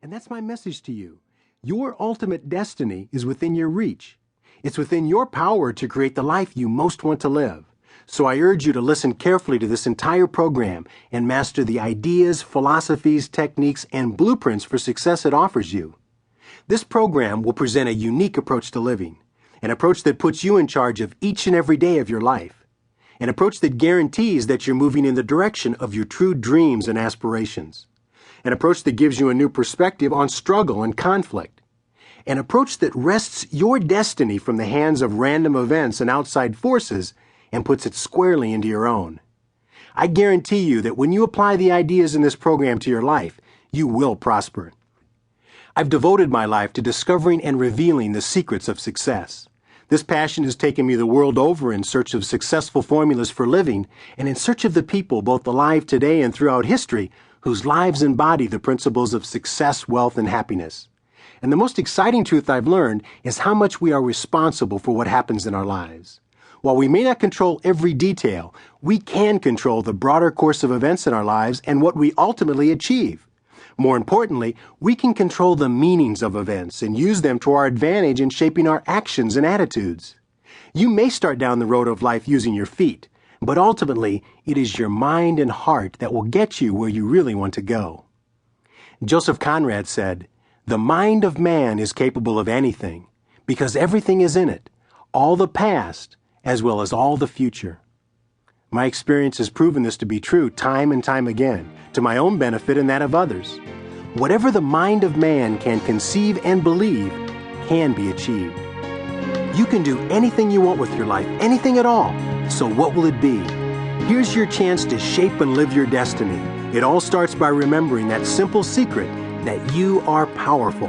And that's my message to you. Your ultimate destiny is within your reach. It's within your power to create the life you most want to live. So I urge you to listen carefully to this entire program and master the ideas, philosophies, techniques, and blueprints for success it offers you. This program will present a unique approach to living, an approach that puts you in charge of each and every day of your life, an approach that guarantees that you're moving in the direction of your true dreams and aspirations, an approach that gives you a new perspective on struggle and conflict, an approach that wrests your destiny from the hands of random events and outside forces and puts it squarely into your own. I guarantee you that when you apply the ideas in this program to your life, you will prosper. I've devoted my life to discovering and revealing the secrets of success. This passion has taken me the world over in search of successful formulas for living and in search of the people both alive today and throughout history whose lives embody the principles of success, wealth, and happiness. And the most exciting truth I've learned is how much we are responsible for what happens in our lives. While we may not control every detail, we can control the broader course of events in our lives and what we ultimately achieve. More importantly, we can control the meanings of events and use them to our advantage in shaping our actions and attitudes. You may start down the road of life using your feet, but ultimately, it is your mind and heart that will get you where you really want to go. Joseph Conrad said, "The mind of man is capable of anything, because everything is in it, all the past, as well as all the future." My experience has proven this to be true time and time again, to my own benefit and that of others. Whatever the mind of man can conceive and believe can be achieved. You can do anything you want with your life, anything at all. So what will it be? Here's your chance to shape and live your destiny. It all starts by remembering that simple secret that you are powerful.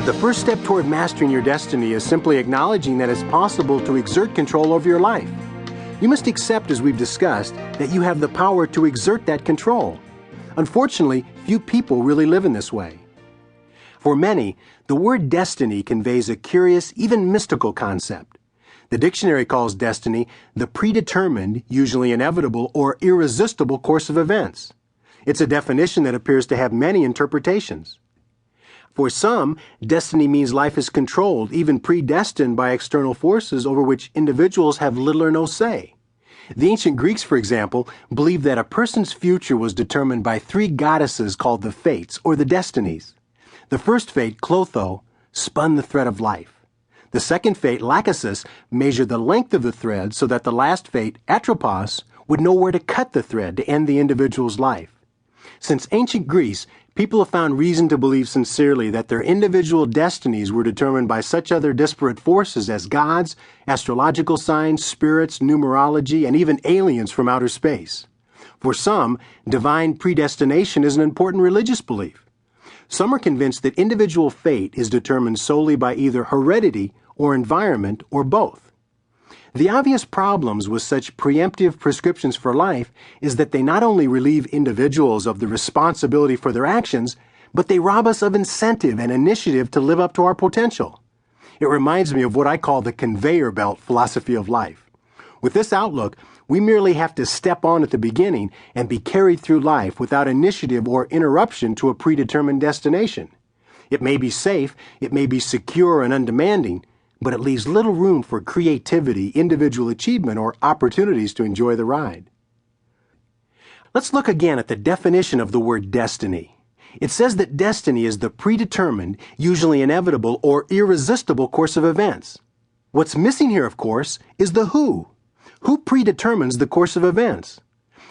The first step toward mastering your destiny is simply acknowledging that it's possible to exert control over your life. You must accept, as we've discussed, that you have the power to exert that control. Unfortunately, few people really live in this way. For many, the word destiny conveys a curious, even mystical concept. The dictionary calls destiny the predetermined, usually inevitable, or irresistible course of events. It's a definition that appears to have many interpretations. For some, destiny means life is controlled, even predestined by external forces over which individuals have little or no say. The ancient Greeks, for example, believed that a person's future was determined by three goddesses called the Fates, or the Destinies. The first fate, Clotho, spun the thread of life. The second fate, Lachesis, measured the length of the thread so that the last fate, Atropos, would know where to cut the thread to end the individual's life. Since ancient Greece, people have found reason to believe sincerely that their individual destinies were determined by such other disparate forces as gods, astrological signs, spirits, numerology, and even aliens from outer space. For some, divine predestination is an important religious belief. Some are convinced that individual fate is determined solely by either heredity or environment or both. The obvious problems with such preemptive prescriptions for life is that they not only relieve individuals of the responsibility for their actions, but they rob us of incentive and initiative to live up to our potential. It reminds me of what I call the conveyor belt philosophy of life. With this outlook, we merely have to step on at the beginning and be carried through life without initiative or interruption to a predetermined destination. It may be safe, it may be secure and undemanding, but it leaves little room for creativity, individual achievement, or opportunities to enjoy the ride. Let's look again at the definition of the word destiny. It says that destiny is the predetermined, usually inevitable, or irresistible course of events. What's missing here, of course, is the who. Who predetermines the course of events?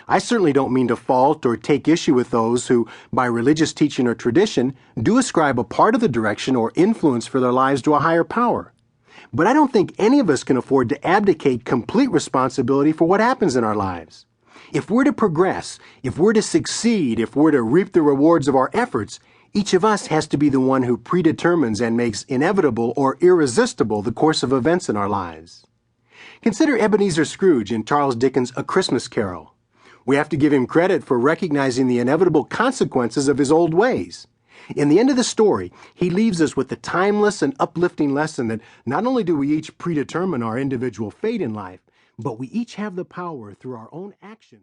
I certainly don't mean to fault or take issue with those who, by religious teaching or tradition, do ascribe a part of the direction or influence for their lives to a higher power. But I don't think any of us can afford to abdicate complete responsibility for what happens in our lives. If we're to progress, if we're to succeed, if we're to reap the rewards of our efforts, each of us has to be the one who predetermines and makes inevitable or irresistible the course of events in our lives. Consider Ebenezer Scrooge in Charles Dickens' A Christmas Carol. We have to give him credit for recognizing the inevitable consequences of his old ways. In the end of the story, he leaves us with the timeless and uplifting lesson that not only do we each predetermine our individual fate in life, but we each have the power through our own actions